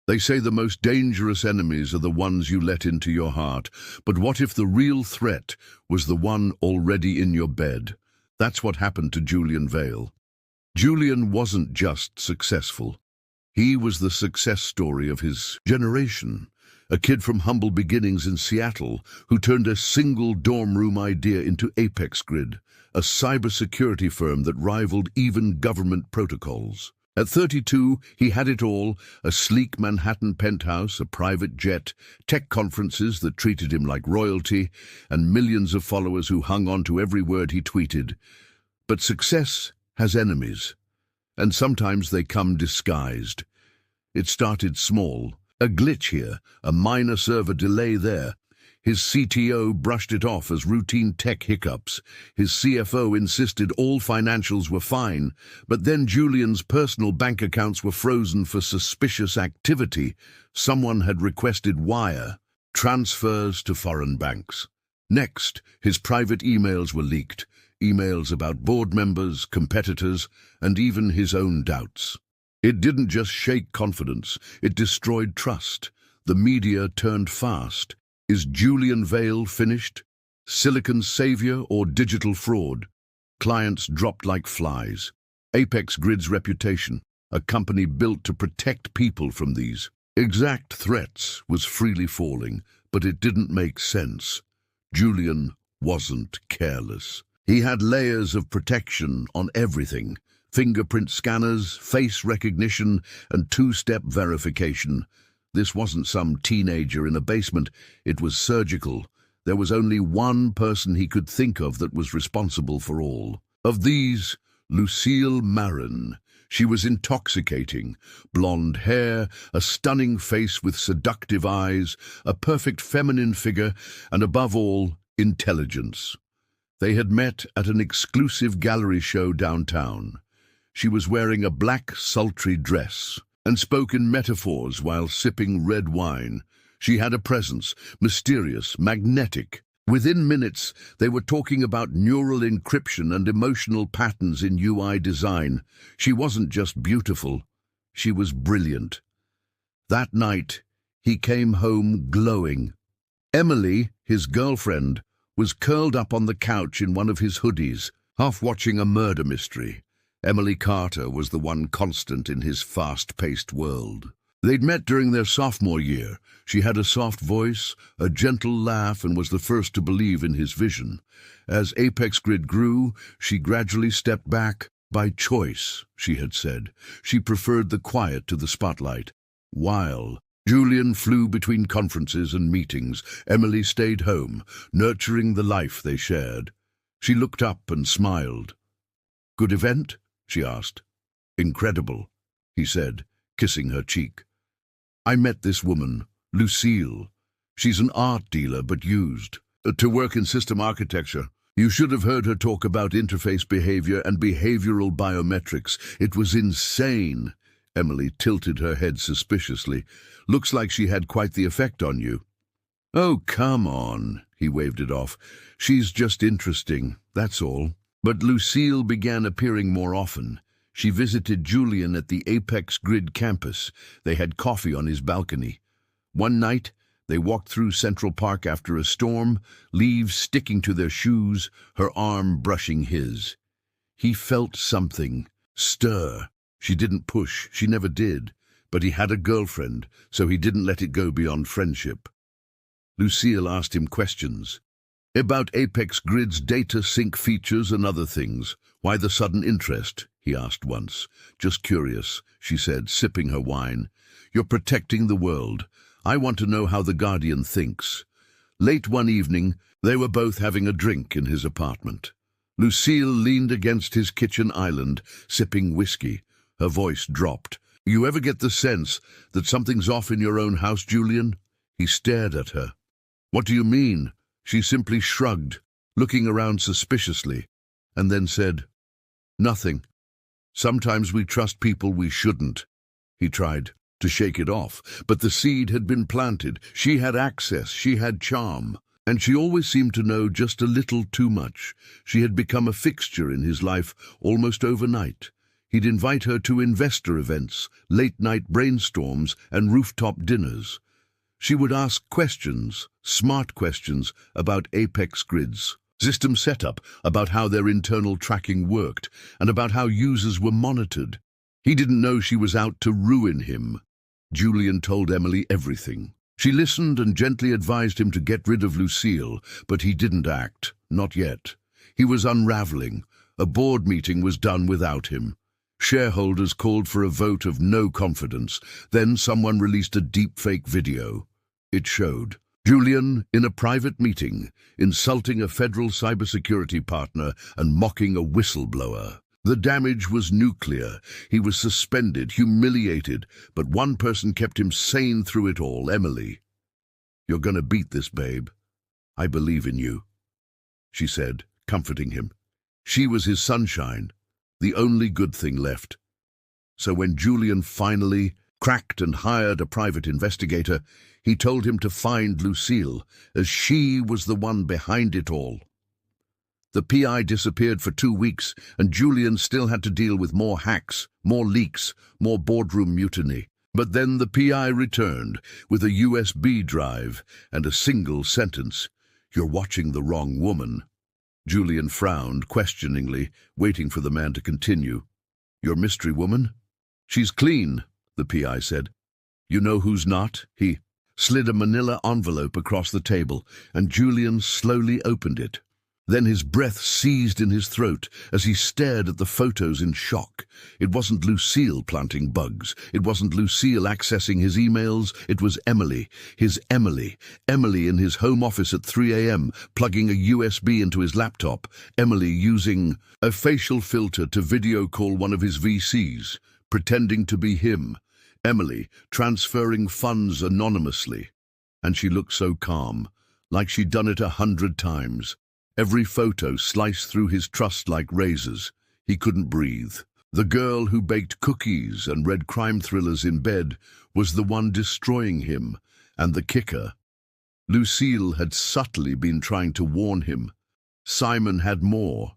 They say the most dangerous enemies are the ones you let into your heart. But what if the real threat was the one already in your bed? That's what happened to Julian Vale. Julian wasn't just successful. He was the success story of his generation. A kid from humble beginnings in Seattle who turned a single dorm room idea into ApexGrid, a cybersecurity firm that rivaled even government protocols. At 32, he had it all: a sleek Manhattan penthouse, a private jet, tech conferences that treated him like royalty, and millions of followers who hung on to every word he tweeted. But success has enemies, and sometimes they come disguised. It started small. A glitch here, a minor server delay there. His CTO brushed it off as routine tech hiccups. His CFO insisted all financials were fine, but then Julian's personal bank accounts were frozen for suspicious activity. Someone had requested wire transfers to foreign banks. Next, his private emails were leaked, emails about board members, competitors, and even his own doubts. It didn't just shake confidence, it destroyed trust. The media turned fast. Is Julian Vale finished? Silicon's savior or digital fraud? Clients dropped like flies. ApexGrid's reputation, a company built to protect people from these exact threats, was freely falling, but it didn't make sense. Julian wasn't careless. He had layers of protection on everything: fingerprint scanners, face recognition, and two-step verification. This wasn't some teenager in a basement. It was surgical. There was only one person he could think of that was responsible for all. Of these, Lucille Marin. She was intoxicating. Blonde hair, a stunning face with seductive eyes, a perfect feminine figure, and above all, intelligence. They had met at an exclusive gallery show downtown. She was wearing a black, sultry dress and spoke in metaphors while sipping red wine. She had a presence, mysterious, magnetic. Within minutes, they were talking about neural encryption and emotional patterns in UI design. She wasn't just beautiful, she was brilliant. That night, he came home glowing. Emily, his girlfriend, was curled up on the couch in one of his hoodies, half watching a murder mystery. Emily Carter was the one constant in his fast-paced world. They'd met during their sophomore year. She had a soft voice, a gentle laugh, and was the first to believe in his vision. As ApexGrid grew, she gradually stepped back. By choice, she had said. She preferred the quiet to the spotlight. While Julian flew between conferences and meetings, Emily stayed home, nurturing the life they shared. She looked up and smiled. "Good event?" she asked. "Incredible," he said, kissing her cheek. "I met this woman, Lucille. She's an art dealer, but used to work in system architecture. You should have heard her talk about interface behavior and behavioral biometrics. It was insane." Emily tilted her head suspiciously. "Looks like she had quite the effect on you." "Oh, come on," he waved it off. "She's just interesting, that's all." But Lucille began appearing more often. She visited Julian at the ApexGrid campus. They had coffee on his balcony. One night, they walked through Central Park after a storm, leaves sticking to their shoes, her arm brushing his. He felt something stir. She didn't push, she never did, but he had a girlfriend, so he didn't let it go beyond friendship. Lucille asked him questions about ApexGrid's data sync features and other things. "Why the sudden interest?" he asked once. "Just curious," she said, sipping her wine. "You're protecting the world. I want to know how the Guardian thinks." Late one evening, they were both having a drink in his apartment. Lucille leaned against his kitchen island, sipping whiskey. Her voice dropped. "You ever get the sense that something's off in your own house, Julian?" He stared at her. "What do you mean?" She simply shrugged, looking around suspiciously, and then said, "Nothing. Sometimes we trust people we shouldn't." He tried to shake it off, but the seed had been planted. She had access, she had charm, and she always seemed to know just a little too much. She had become a fixture in his life almost overnight. He'd invite her to investor events, late-night brainstorms, and rooftop dinners. She would ask questions, smart questions, about ApexGrid's system setup, about how their internal tracking worked, and about how users were monitored. He didn't know she was out to ruin him. Julian told Emily everything. She listened and gently advised him to get rid of Lucille, but he didn't act, not yet. He was unraveling. A board meeting was done without him. Shareholders called for a vote of no confidence. Then someone released a deepfake video. It showed Julian in a private meeting, insulting a federal cybersecurity partner and mocking a whistleblower. The damage was nuclear. He was suspended, humiliated, but one person kept him sane through it all, Emily. "You're gonna beat this, babe. I believe in you," she said, comforting him. She was his sunshine, the only good thing left. So when Julian finally cracked and hired a private investigator, he told him to find Lucille, as she was the one behind it all. The PI disappeared for 2 weeks, and Julian still had to deal with more hacks, more leaks, more boardroom mutiny. But then the PI returned with a USB drive and a single sentence: "You're watching the wrong woman." Julian frowned questioningly, waiting for the man to continue. "Your mystery woman? She's clean," the PI said. "You know who's not?" He slid a manila envelope across the table, and Julian slowly opened it. Then his breath seized in his throat as he stared at the photos in shock. It wasn't Lucille planting bugs. It wasn't Lucille accessing his emails. It was Emily, his Emily. Emily in his home office at 3 a.m., plugging a USB into his laptop. Emily using a facial filter to video call one of his VCs, pretending to be him. Emily transferring funds anonymously. And she looked so calm, like she'd done it 100 times. Every photo sliced through his trust like razors. He couldn't breathe. The girl who baked cookies and read crime thrillers in bed was the one destroying him. And the kicker: Lucille had subtly been trying to warn him. Simon had more.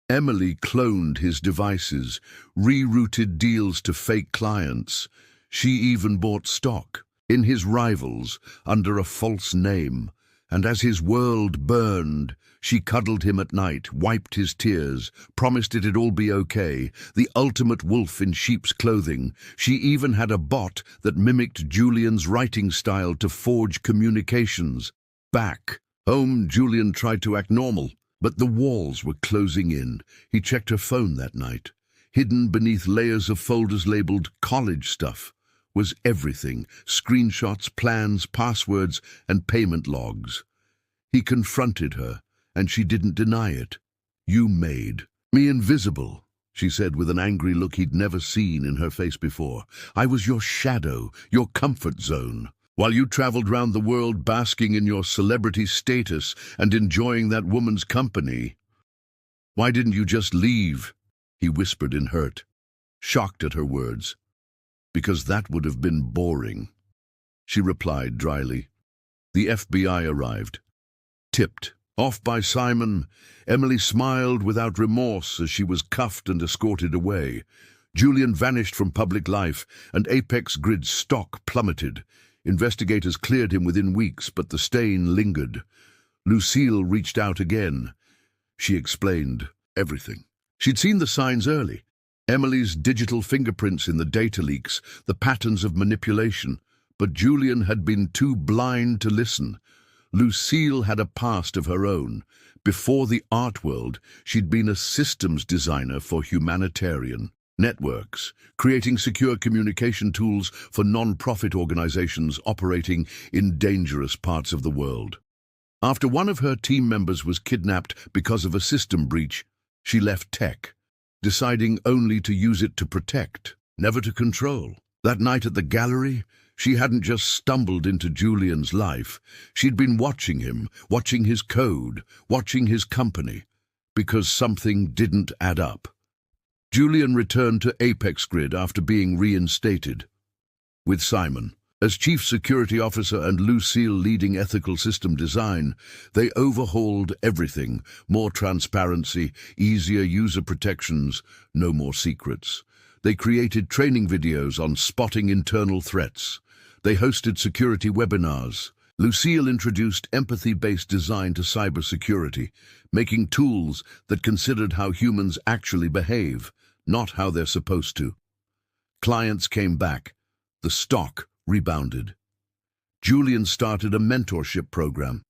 Emily cloned his devices, rerouted deals to fake clients. She even bought stock in his rivals under a false name. And as his world burned, she cuddled him at night, wiped his tears, promised it'd all be okay, the ultimate wolf in sheep's clothing. She even had a bot that mimicked Julian's writing style to forge communications. Back home, Julian tried to act normal, but the walls were closing in. He checked her phone that night. Hidden beneath layers of folders labeled college stuff was everything: screenshots, plans, passwords, and payment logs. He confronted her, and she didn't deny it. "You made me invisible," she said with an angry look he'd never seen in her face before. "I was your shadow, your comfort zone, while you traveled round the world basking in your celebrity status and enjoying that woman's company. Why didn't you just leave?" he whispered in hurt, shocked at her words. "Because that would have been boring," she replied dryly. The FBI arrived. Tipped off by Simon, Emily smiled without remorse as she was cuffed and escorted away. Julian vanished from public life, and ApexGrid's stock plummeted. Investigators cleared him within weeks, but the stain lingered. Lucille reached out again. She explained everything. She'd seen the signs early. Emily's digital fingerprints in the data leaks, the patterns of manipulation. But Julian had been too blind to listen. Lucille had a past of her own. Before the art world, she'd been a systems designer for humanitarian networks, creating secure communication tools for non-profit organizations operating in dangerous parts of the world. After one of her team members was kidnapped because of a system breach, she left tech, deciding only to use it to protect, never to control. That night at the gallery, she hadn't just stumbled into Julian's life. She'd been watching him, watching his code, watching his company, because something didn't add up. Julian returned to ApexGrid after being reinstated, with Simon as chief security officer and Lucille leading ethical system design. They overhauled everything: more transparency, easier user protections, no more secrets. They created training videos on spotting internal threats. They hosted security webinars. Lucille introduced empathy-based design to cybersecurity, making tools that considered how humans actually behave, not how they're supposed to. Clients came back. The stock rebounded. Julian started a mentorship program.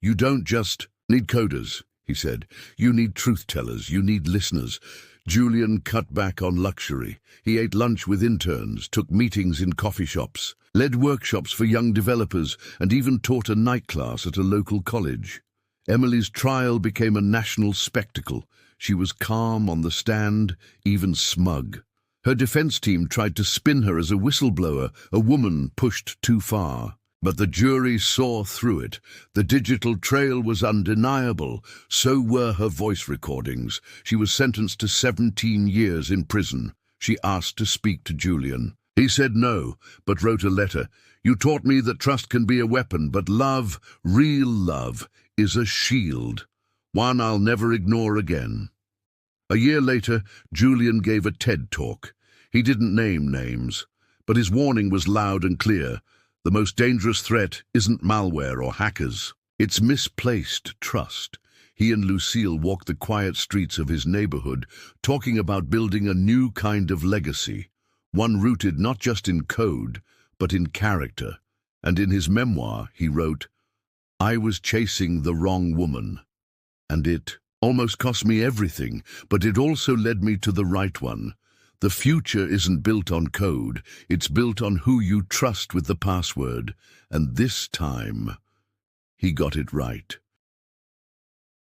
You don't just need coders, he said. You need truth-tellers. You need listeners. Julian cut back on luxury. He ate lunch with interns, took meetings in coffee shops, led workshops for young developers, and even taught a night class at a local college. Emily's trial became a national spectacle. She was calm on the stand, even smug. Her defense team tried to spin her as a whistleblower, a woman pushed too far. But the jury saw through it. The digital trail was undeniable. So were her voice recordings. She was sentenced to 17 years in prison. She asked to speak to Julian. He said no, but wrote a letter. You taught me that trust can be a weapon, but love, real love, is a shield. One I'll never ignore again. A year later, Julian gave a TED talk. He didn't name names, but his warning was loud and clear. The most dangerous threat isn't malware or hackers. It's misplaced trust. He and Lucille walked the quiet streets of his neighborhood, talking about building a new kind of legacy, one rooted not just in code, but in character. And in his memoir, he wrote, I was chasing the wrong woman, and it almost cost me everything, but it also led me to the right one. The future isn't built on code, it's built on who you trust with the password. And this time, he got it right.